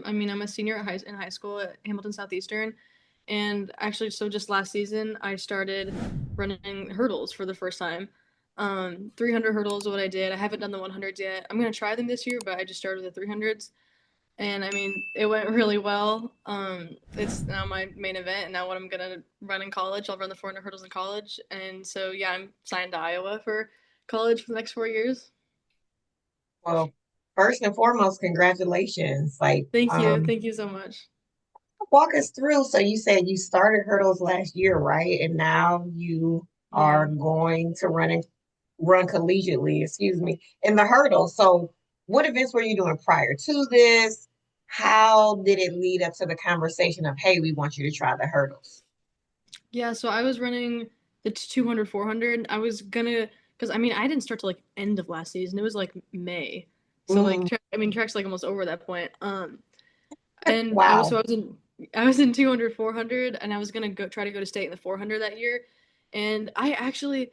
I'm a senior in high school at Hamilton Southeastern, and actually, so just last season, I started running hurdles for the first time. 300 hurdles is what I did. I haven't done the 100s yet. I'm gonna try them this year, but I just started the 300s, and I mean, it went really well. It's now my main event, and now what I'm gonna run in college. I'll run the 400 hurdles in college, and so yeah, I'm signed to Iowa for college for the next 4 years. Well, first and foremost, congratulations. Thank you so much. Walk us through. So you said you started hurdles last year, right? And now you are Yeah. going to run collegiately, excuse me, in the hurdles. So what events were you doing prior to this? How did it lead up to the conversation of, hey, we want you to try the hurdles? Yeah, so I was running the 200, 400. I was gonna, because I mean, I didn't start till like end of last season. It was like May. So like, Mm, I mean, track's like almost over at that point. And wow. I was in 200, 400, and I was gonna go try to go to state in the 400 that year. And I actually,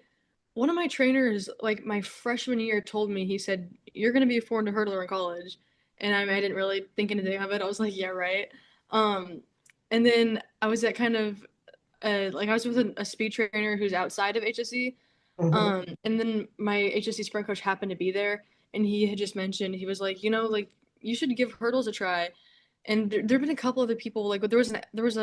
one of my trainers, like my freshman year, told me, he said, "You're gonna be a 400 hurdler in college." And I didn't really think anything of it. I was like, "Yeah, right." Um, and then I was at kind of like I was with a speed trainer who's outside of HSE. Hmm. And then my HSE sprint coach happened to be there, and he had just mentioned, he was like, like you should give hurdles a try. And there've been a couple other people, like there was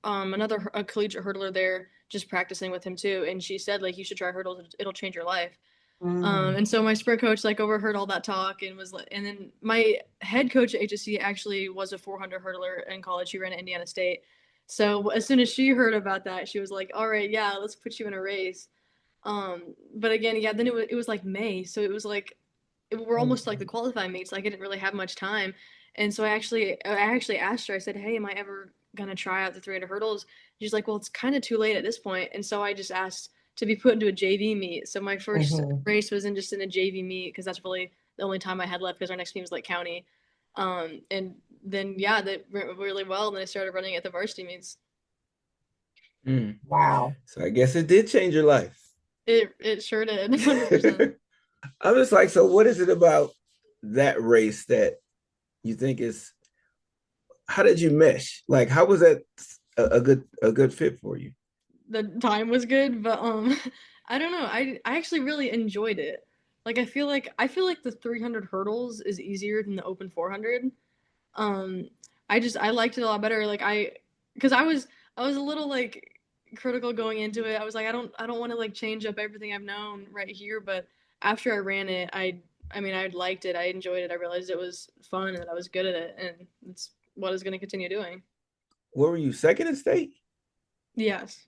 another a collegiate hurdler there just practicing with him too, and she said like you should try hurdles, it'll change your life. Mm. And so my sprint coach like overheard all that talk and was like, and then my head coach at HSC actually was a 400 hurdler in college. She ran at Indiana State. So as soon as she heard about that, she was like, "All right, yeah, let's put you in a race." But again, yeah, then it was like May, so it was like we're almost like the qualifying mates. Like I didn't really have much time, and so I actually asked her. I said, "Hey, am I ever gonna try out the 300 hurdles?" She's like, "Well, it's kind of too late at this point," and so I just asked to be put into a JV meet. So my first Hmm. race was in just in a JV meet because that's really the only time I had left because our next team was Lake County. And then yeah, that went really well. And then I started running at the varsity meets. Mm. Wow. So I guess it did change your life. It sure did, 100%. I'm just like, so what is it about that race that you think is, how did you mesh? Like, how was that a good fit for you? The time was good, but I don't know. I actually really enjoyed it. Like I feel like the 300 hurdles is easier than the open 400. Um I liked it a lot better. Like because I was a little like critical going into it. I was like I don't want to like change up everything I've known right here, but after I ran it, I mean I liked it. I enjoyed it. I realized it was fun and that I was good at it, and it's what I was going to continue doing. What were you, second in state? Yes.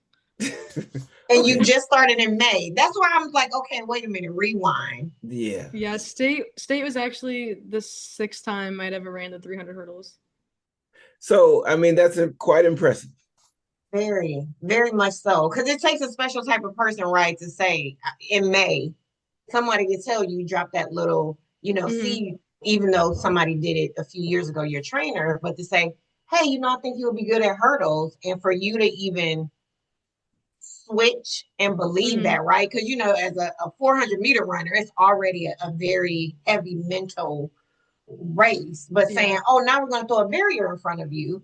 And you Okay. just started in May. That's why I'm like, okay, wait a minute, rewind. Yeah. Yeah, state was actually the sixth time I'd ever ran the 300 hurdles. So, I mean, that's quite impressive. Very, very much so. Because it takes a special type of person, right, to say in May, somebody to tell you, drop that little, Hmm. seed, even though somebody did it a few years ago, your trainer, but to say, hey, I think you'll be good at hurdles. And for you to even switch and believe Hmm. that, right? Because, as a 400-meter runner, it's already a very heavy mental race. But saying, Yeah. oh, now we're going to throw a barrier in front of you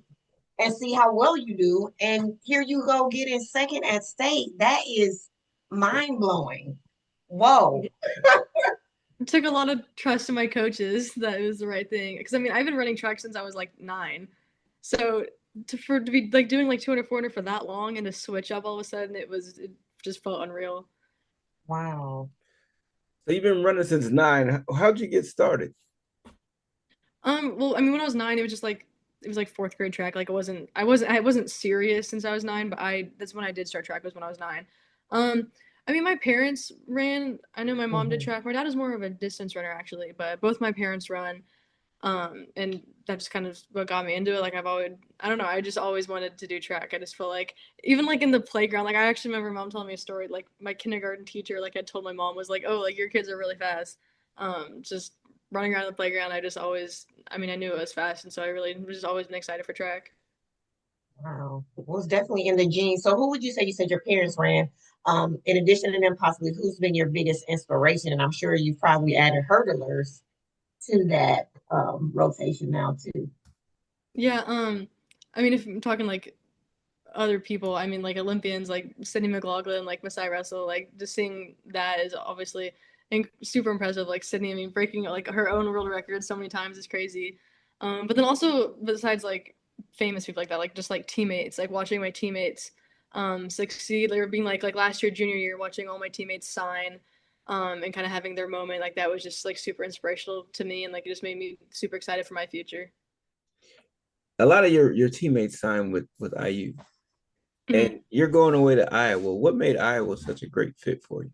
and see how well you do. And here you go getting second at state. That is mind blowing. Whoa. It took a lot of trust in my coaches that it was the right thing. Because I mean, I've been running track since I was like 9. So to be like doing like 200, 400 for that long and to switch up all of a sudden, it just felt unreal. Wow. So you've been running since 9. How'd you get started? Well, I mean, when I was 9, it was just like it was like fourth grade track. Like I wasn't serious since I was 9, but I that's when I did start track was when I was 9. Um, I mean, my parents ran. I know my mom did Mm-hmm. track. My dad is more of a distance runner actually, but both my parents run. And that's kind of what got me into it. Like I don't know, I just always wanted to do track. I just feel like even like in the playground, like I actually remember mom telling me a story. Like my kindergarten teacher, like I told my mom was like, "Oh, like your kids are really fast." Just running around the playground. I mean, I knew it was fast, and so I really was just always been excited for track. Wow. It was definitely in the genes. So who would you said your parents ran? In addition to them, possibly who's been your biggest inspiration? And I'm sure you've probably added hurdlers to that rotation now too. Yeah, I mean, if I'm talking like other people, I mean, like Olympians, like Sydney McLaughlin, like Masai Russell, like just seeing that is obviously super impressive. Like Sydney, I mean, breaking like her own world record so many times is crazy. But then also besides like famous people like that, like just like teammates, like watching my teammates succeed, like being like last year, junior year, watching all my teammates sign. And kind of having their moment like that was just like super inspirational to me and like it just made me super excited for my future. A lot of your teammates signed with IU, Mhm. and you're going away to Iowa. What made Iowa such a great fit for you?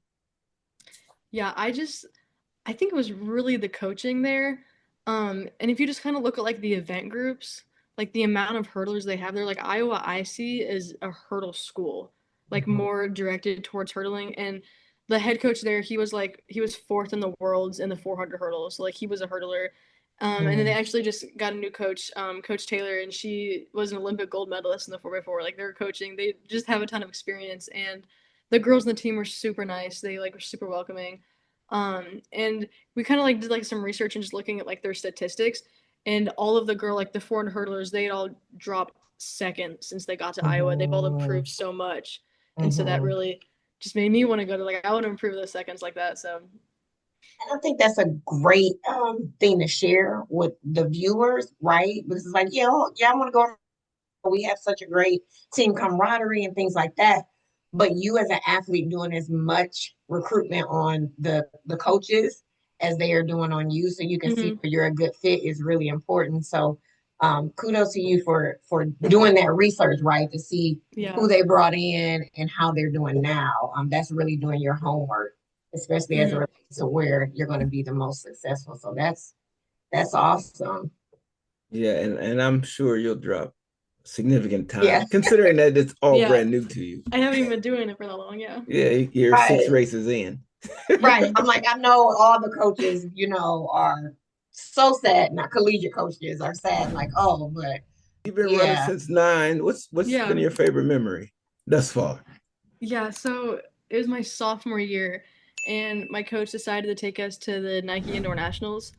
Yeah, I think it was really the coaching there. And if you just kind of look at like the event groups, like the amount of hurdlers they have there, like Iowa IC is a hurdle school, like Mhm. more directed towards hurdling. And the head coach there, he was fourth in the worlds in the 400 hurdles. So like he was a hurdler. And then they Mm. actually just got a new coach, Coach Taylor, and she was an Olympic gold medalist in the 4x4. Like they're coaching, they just have a ton of experience. And the girls in the team were super nice. They like were super welcoming. And we kind of like did like some research and just looking at like their statistics, and all of the girl like the 400 hurdlers they all dropped second since they got to Iowa. They've all Mhm. improved so much, and so that Mhm. really just made me want to go to like I want to improve those seconds like that. So And I think that's a great thing to share with the viewers, right? Because it's like, yeah, oh, yeah, I want to go. We have such a great team camaraderie and things like that. But you as an athlete doing as much recruitment on the coaches as they are doing on you, so you can see mhm. where you're a good fit is really important. So kudos to you for doing that research, right? To see Yeah. who they brought in and how they're doing now. That's really doing your homework, especially as it Mhm. relates to where you're going to be the most successful. So that's awesome. Yeah, and I'm sure you'll drop significant Yeah, time, considering that it's all Yeah, brand new to you. I haven't even been doing it for that long. Yeah. Yeah, you're six right. races in. Right. I'm like, I know all the coaches, are so sad. Not collegiate coaches are sad, like, oh, but You've been running yeah. since 9. What's been Yeah. your favorite memory thus far? Yeah, so it was my sophomore year, and my coach decided to take us to the Nike Indoor Nationals,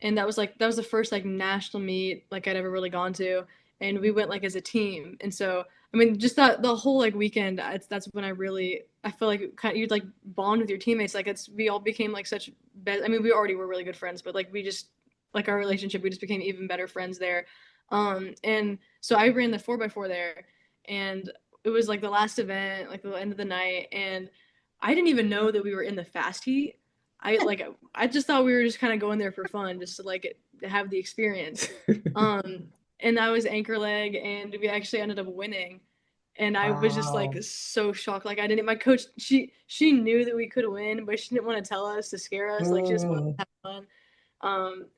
and that was the first like national meet like I'd ever really gone to, and we went like as a team, and so I mean just that the whole like weekend, that's when I feel like kind of, you'd like bond with your teammates, like it's we all became like such best. I mean we already were really good friends, but like we just like our relationship we just became even better friends there, and so I ran the 4x4 there, and it was like the last event, like the end of the night, and I didn't even know that we were in the fast heat. I just thought we were just kind of going there for fun, just to like have the experience. Um, and I was anchor leg, and we actually ended up winning. And I was just like Wow. so shocked. Like I didn't. My coach, she knew that we could win, but she didn't want to tell us to scare us. Like she just wanted to Mm, have fun.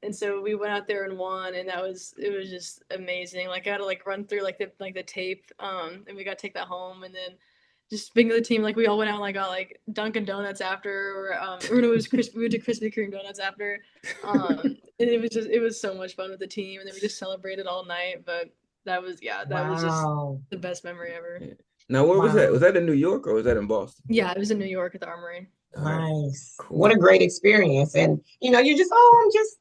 And so we went out there and won, and it was just amazing. Like I had to like run through like the tape, and we got to take that home, and then just being of the team, like we all went out and like got like Dunkin' Donuts after, or no, it was we went to Krispy Kreme donuts after. And it was so much fun with the team, and then we just celebrated all night. But that was just wow. the best memory ever. Yeah. Now, where was that? Wow. Was that in New York or was that in Boston? Yeah, it was in New York at the Armory. All right, Nice. What a cool. great experience. And you're just, oh, I'm just,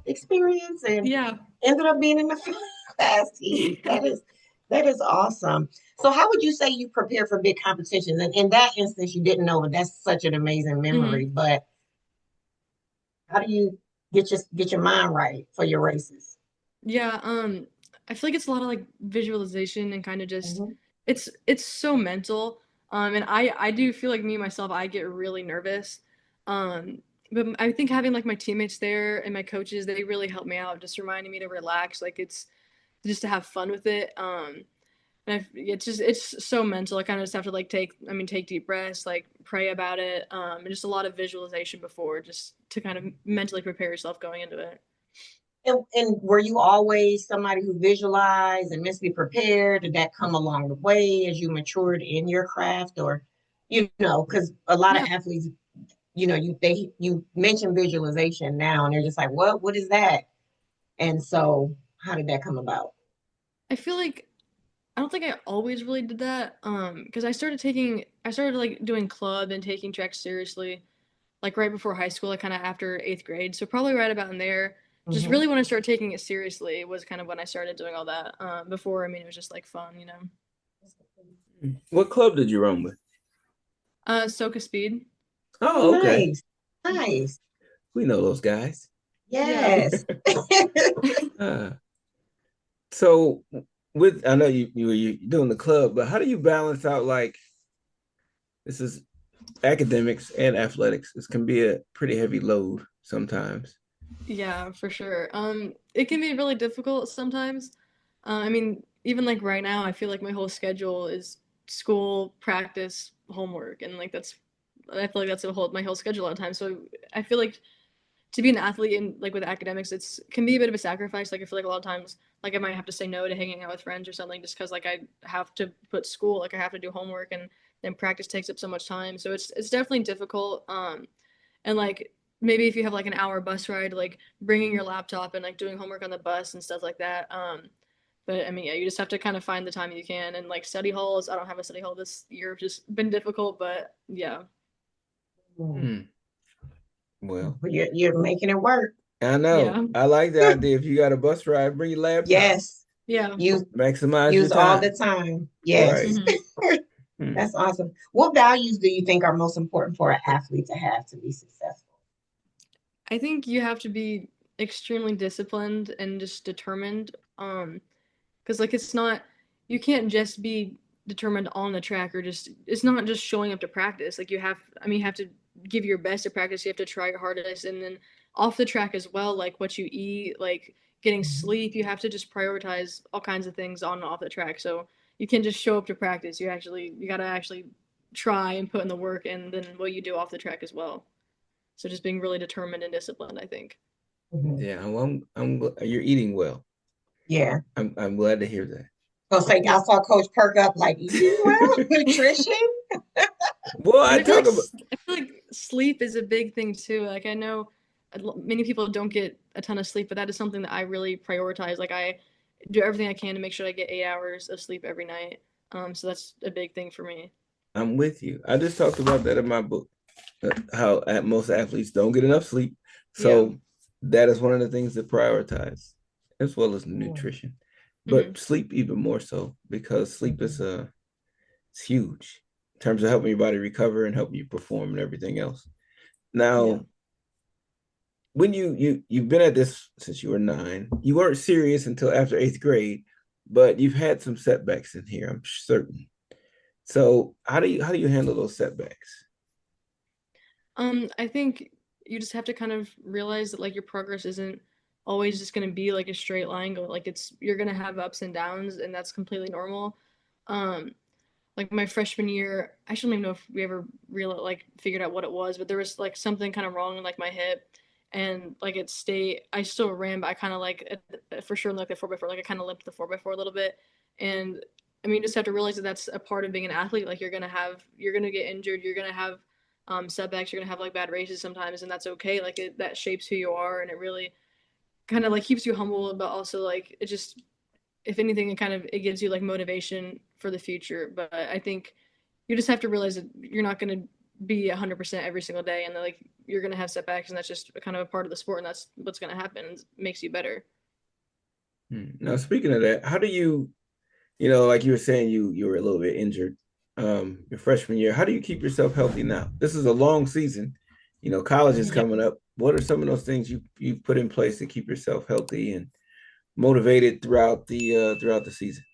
experience and Yeah. ended up being in the fast heat. That is awesome. So how would you say you prepare for big competitions? And in that instance, you didn't know, but that's such an amazing memory. Hmm. But how do you get your mind right for your races? Yeah, I feel like it's a lot of like visualization and kind of just Mhm. it's so mental. And I do feel like me myself, I get really nervous. Um, but I think having like my teammates there and my coaches, they really help me out, just reminding me to relax, like it's just to have fun with it. And it's just it's so mental. I kind of just have to like take deep breaths, like pray about it, and just a lot of visualization before, just to kind of mentally prepare yourself going into it. And were you always somebody who visualized and mentally prepared? Did that come along the way as you matured in your craft, or because a lot of Yeah, athletes, you mention visualization now, and they're just like, What is that?" And so, how did that come about? I feel like I don't think I always really did that. Because I started like doing club and taking track seriously, like right before high school, like kind of after eighth grade. So probably right about in there. just Hmm. really want to start taking it seriously was kind of when I started doing all that. Before, I mean, it was just like fun, you know. What club did you run with? Soca Speed. Oh, Oh, okay. nice. Nice. We know those guys. Yeah. Yes. Uh, so with I know you're doing the club, but how do you balance out like this is academics and athletics? This can be a pretty heavy load sometimes. Yeah, for sure. It can be really difficult sometimes. I mean, even like right now, I feel like my whole schedule is school, practice, homework, and like I feel like that's my whole schedule all the time. So I feel like to be an athlete and like with academics, it's can be a bit of a sacrifice. Like I feel like a lot of times, like I might have to say no to hanging out with friends or something just because like I have to put school, like I have to do homework, and then practice takes up so much time. So it's definitely difficult. And like maybe if you have like an hour bus ride, like bringing your laptop and like doing homework on the bus and stuff like that. But I mean, yeah, you just have to kind of find the time you can. And like study halls, I don't have a study hall this year, just been difficult, but yeah. Hmm. Well, You're making it work. I know. Yeah. I like the idea. If you got a bus ride, bring your laptop. Yes. Yeah. Use Maximize your use all the time. time. Right. Yes. Hmm. Hmm. That's awesome. What values do you think are most important for an athlete to have to be successful? I think you have to be extremely disciplined and just determined. Because like it's not, you can't just be determined on the track or just, it's not just showing up to practice. Like I mean, you have to give your best to practice. You have to try your hardest, and then off the track as well, like what you eat, like getting Mhm. sleep. You have to just prioritize all kinds of things on and off the track. So you can't just show up to practice. You gotta actually try and put in the work, and then what you do off the track as well. So just being really determined and disciplined, I think. Mhm. Yeah, you're eating well. Yeah. I'm glad to hear that. So say I Yeah. saw Coach perk up like eating well, nutrition. Well, And I I feel like talk about sleep is a big thing too. Like I know many people don't get a ton of sleep, but that is something that I really prioritize. Like I do everything I can to make sure I get 8 hours of sleep every night. So that's a big thing for me. I'm with you. I just talked about that in my book. How most athletes don't get enough sleep. Yeah. So that is one of the things to prioritize, as well as Mhm. nutrition. Hmm. But sleep even more so because sleep is Mhm. it's huge in terms of helping your body recover and helping you perform and everything else. Yeah. Now, when you've been at this since you were 9, you weren't serious until after 8th grade, but you've had some setbacks in here, I'm certain. So how do you handle those setbacks? I think you just have to kind of realize that like your progress isn't always just gonna be like a straight line. Like you're gonna have ups and downs, and that's completely normal. Um, like my freshman year, I don't even know if we ever really like figured out what it was, but there was like something kind of wrong in like my hip, and like at state, I still ran, but I kind of like for sure in like the 4x4, like I kind of limped the 4x4 a little bit, and I mean, you just have to realize that that's a part of being an athlete. Like you're gonna get injured, you're gonna have setbacks, you're gonna have like bad races sometimes, and that's okay. Like that shapes who you are, and it really kind of like keeps you humble, but also like it just if anything, it gives you like motivation for the future. But I think you just have to realize that you're not going to be 100% every single day, and that, like you're going to have setbacks, and that's just kind of a part of the sport, and that's what's going to happen. It makes you better. Now, speaking of that, how do like you were saying, you were a little bit injured your freshman year. How do you keep yourself healthy now? This is a long season. College is Mhm. coming up. What are some of those things you put in place to keep yourself healthy and motivated throughout the season?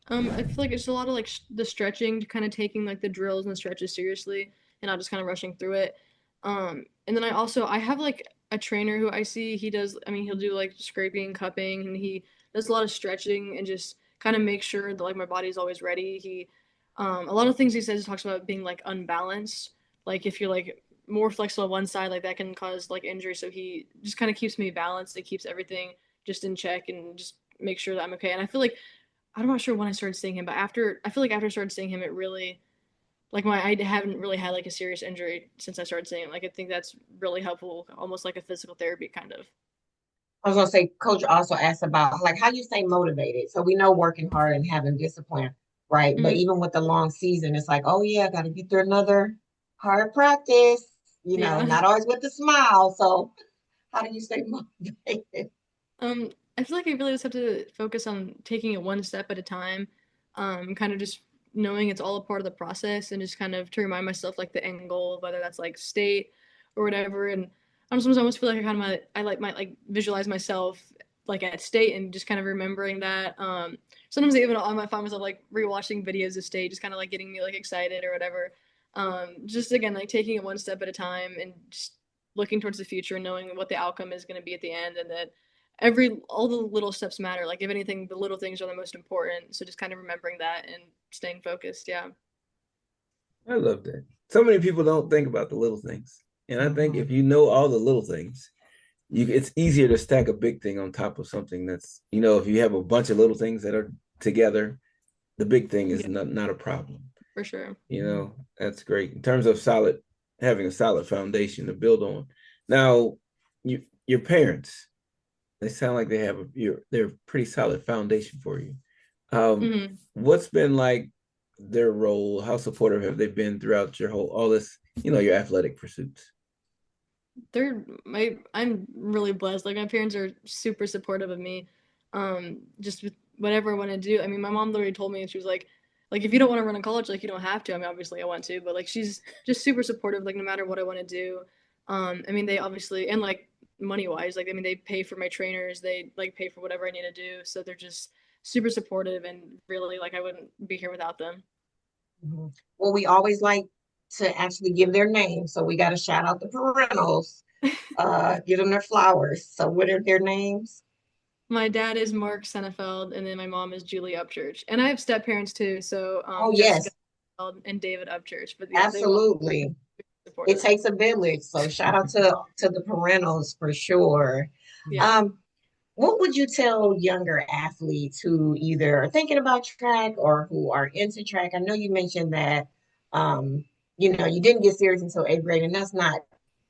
I feel like it's a lot of like the stretching, kind of taking like the drills and the stretches seriously, and not just kind of rushing through it. And then I have like a trainer who I see. He does. I mean, he'll do like scraping, cupping, and he does a lot of stretching and just kind of make sure that like my body's always ready. A lot of things he says he talks about being like unbalanced. Like if you're like more flexible on one side, like that can cause like injury. So he just kind of keeps me balanced. It keeps everything just in check and just make sure that I'm okay. And I feel like I'm not sure when I started seeing him, but I feel like after I started seeing him, it really like I haven't really had like a serious injury since I started seeing him. Like I think that's really helpful, almost like a physical therapy kind of. I was gonna say, Coach also asked about like how you stay motivated. So we know working hard and having discipline, right? But Mm-hmm. even with the long season, it's like, oh yeah, I got to get through another hard practice. Yeah. Not always with a smile. So How do you stay motivated? I feel like I really just have to focus on taking it one step at a time. Kind of just knowing it's all a part of the process and just kind of to remind myself like the end goal, whether that's like state or whatever. And I sometimes almost feel like I like might like visualize myself like at state and just kind of remembering that. Sometimes even I might find myself like rewatching videos of state, just kind of like getting me like excited or whatever. Just again like taking it one step at a time and just looking towards the future, knowing what the outcome is going to be at the end, and that all the little steps matter. Like if anything, the little things are the most important. So just kind of remembering that and staying focused. Yeah. I love that. So many people don't think about the little things. And I think if Mhm. you know all the little things, it's easier to stack a big thing on top of something that's, if you have a bunch of little things that are together, the big thing is Yeah, not a problem. for sure. That's great in terms of having a solid foundation to build on. Now, your parents, they sound like they're a pretty solid foundation for you. Hmm. What's been like their role? How supportive have they been throughout all this, your athletic pursuits? I'm really blessed. Like my parents are super supportive of me. Just with whatever I want to do. I mean, my mom literally told me, and she was like if you don't want to run in college, like you don't have to. I mean, obviously I want to, but like she's just super supportive. Like no matter what I want to do. I mean, they obviously and like money wise, like I mean, they pay for my trainers. They like pay for whatever I need to do. So they're just super supportive and really like I wouldn't be here without them. Mhm. Well, we always like to actually give their names. So we got to shout out the parentals, give them their flowers. So what are their names? My dad is Mark Senefeld, and then my mom is Julie Upchurch. And I have step parents too, so Oh, Jessica yes, Senefeld and David Upchurch. But yeah, they've all absolutely. been It supportive. takes a village. So shout out to the parentals for sure. Yeah. Um, what would you tell younger athletes who either are thinking about track or who are into track? I know you mentioned that you didn't get serious until eighth grade, and that's not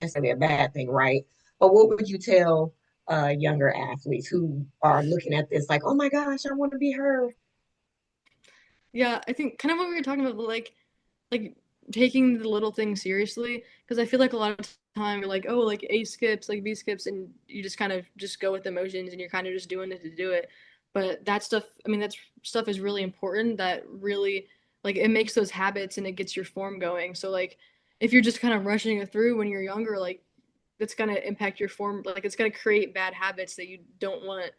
necessarily a bad thing, right? But what would you tell younger athletes who are looking at this like, oh my gosh, I want to be her? Yeah, I think kind of what we were talking about, like taking the little things seriously, because I feel like a lot of time you're like, oh, like A skips, like B skips, and you just kind of just go with emotions and you're kind of just doing it to do it. But that stuff, I mean, that stuff is really important. That really like it makes those habits and it gets your form going. So like if you're just kind of rushing it through when you're younger, like that's gonna impact your form. Like it's gonna create bad habits that you don't want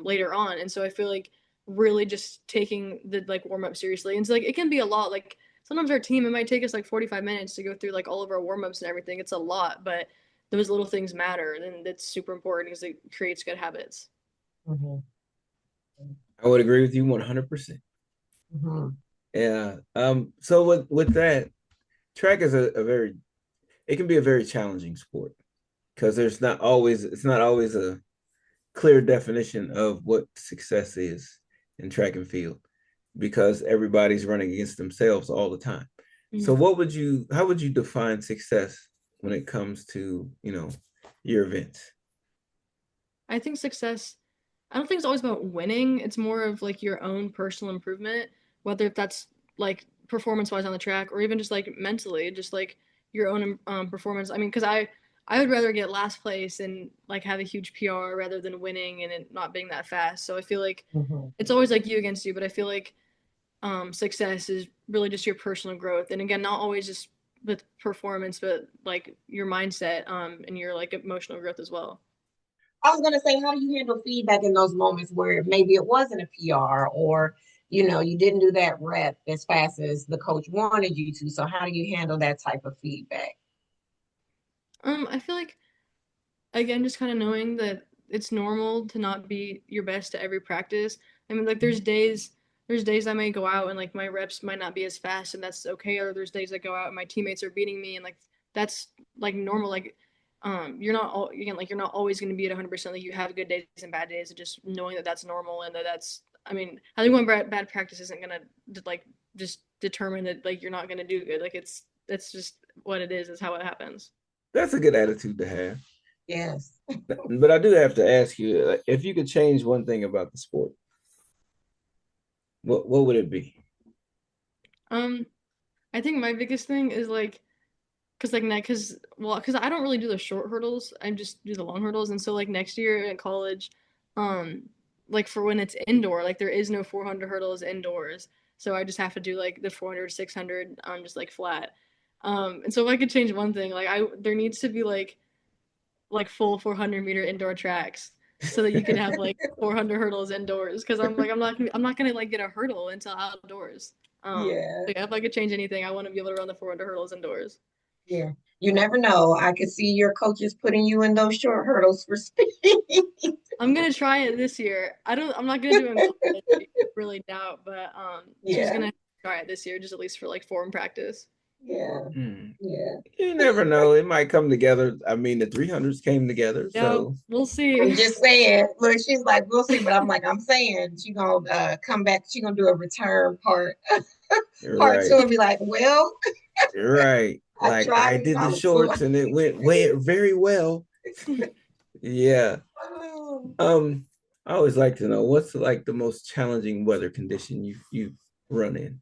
later on. And so I feel like really just taking the like warm up seriously. And so like it can be a lot. Like sometimes our team it might take us like 45 minutes to go through like all of our warm ups and everything. It's a lot, but those little things matter, and that's super important because it creates good habits. Mhm, I would agree with you 100%. mhm. Yeah. So with that, track is it can be a very challenging sport because it's not always a clear definition of what success is in track and field because everybody's running against themselves all the time. So Mm-hmm. how would you define success when it comes to, your events? I think success, I don't think it's always about winning. It's more of like your own personal improvement, whether if that's like performance wise on the track or even just like mentally, just like your own performance. I mean, because I would rather get last place and like have a huge PR rather than winning and it not being that fast. So I feel like Mhm. it's always like you against you, but I feel like success is really just your personal growth. And again, not always just with performance, but like your mindset and your like emotional growth as well. I was gonna say, how do you handle feedback in those moments where maybe it wasn't a PR or you didn't do that rep as fast as the coach wanted you to. So how do you handle that type of feedback? I feel like again, just kind of knowing that it's normal to not be your best at every practice. I mean, like there's days I may go out and like my reps might not be as fast and that's okay. Or there's days I go out and my teammates are beating me and like that's like normal. Like, you're not all again like you're not always going to be at 100%. Like you have good days and bad days, and just knowing that that's normal and that that's. I mean, I think one bad practice isn't gonna like just determine that like you're not gonna do good. Like it's just what it is. Is how it happens. That's a good attitude to have. Yes. But I do have to ask you, if you could change one thing about the sport, what would it be? Um, I think my biggest thing is like Cause like cause I don't really do the short hurdles. I just do the long hurdles. And so like next year in college, um, like for when it's indoor, like there is no 400 hurdles indoors. So I just have to do like the 400, 600, just like flat. And so if I could change one thing, like there needs to be like full 400-meter indoor tracks so that you can have like 400 hurdles indoors. Cause I'm not gonna like get a hurdle until outdoors. Yeah, So yeah, if I could change anything, I want to be able to run the 400 hurdles indoors. yeah. You never know. I could see your coaches putting you in those short hurdles for speed. I'm gonna try it this year. I'm not gonna do it in college. I really doubt, but just Yeah, gonna try it this year, just at least for like form practice. yeah, Hmm. yeah. You never know. It might come together. I mean, the 300s came together, Yeah, so we'll I'm see. just saying. Look, she's like, we'll see, but I'm like, I'm saying she gonna come back. She gonna do a return you're part two right. and be like, well, You're right. I Like tried I it and did I the was slow. shorts and it went way very well. Yeah. Um, I always like to know what's like the most challenging weather condition you run in,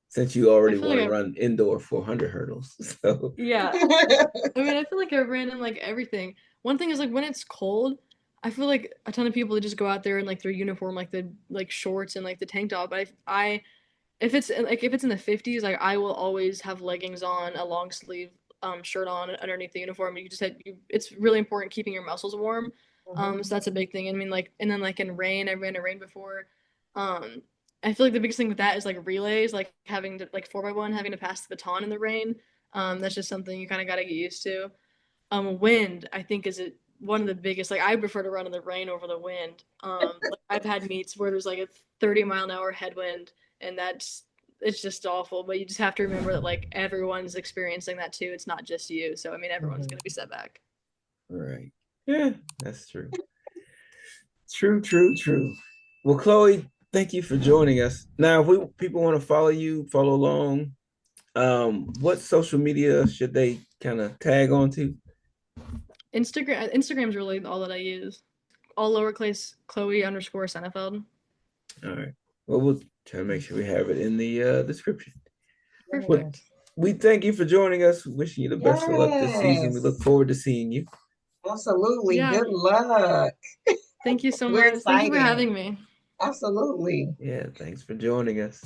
since you I already feel want like to I run indoor 400 hurdles. So, yeah. I mean, I feel like I ran in like everything. One thing is like when it's cold, I feel like a ton of people just go out there in like their uniform, like the like shorts and like the tank top. I if it's like if it's in the 50s, like I will always have leggings on, a long sleeve shirt on underneath the uniform. It's really important keeping your muscles warm. Mhm. So that's a big thing. I mean, like and then like in rain, I ran in rain before. Um, I feel like the biggest thing with that is like relays, like having to like 4x1, having to pass the baton in the rain. That's just something you kind of got to get used to. Wind, I think, is one of the biggest. Like, I prefer to run in the rain over the wind. Like I've had meets where there's like a 30-mile-an-hour headwind, and it's just awful. But you just have to remember that like everyone's experiencing that too. It's not just you. So I mean, everyone's Mhm. gonna be set back. right. Yeah, that's true. True, true, true. Well, Chloe, thank you for joining us. Now, if people want to follow you, follow along, what social media should they kind of tag onto? Instagram's really all that I use. All lowercase Chloe underscore Senefeld. All right. Well, we'll try to make sure we have it in the description. But Perfect. Yes. we thank you for joining us. Wishing you the best of luck this season. We look Yes. forward to seeing you. Absolutely. Yeah. Good luck. Thank you so We're much. Thank you for excited. having me. Absolutely. Yeah, thanks for joining us.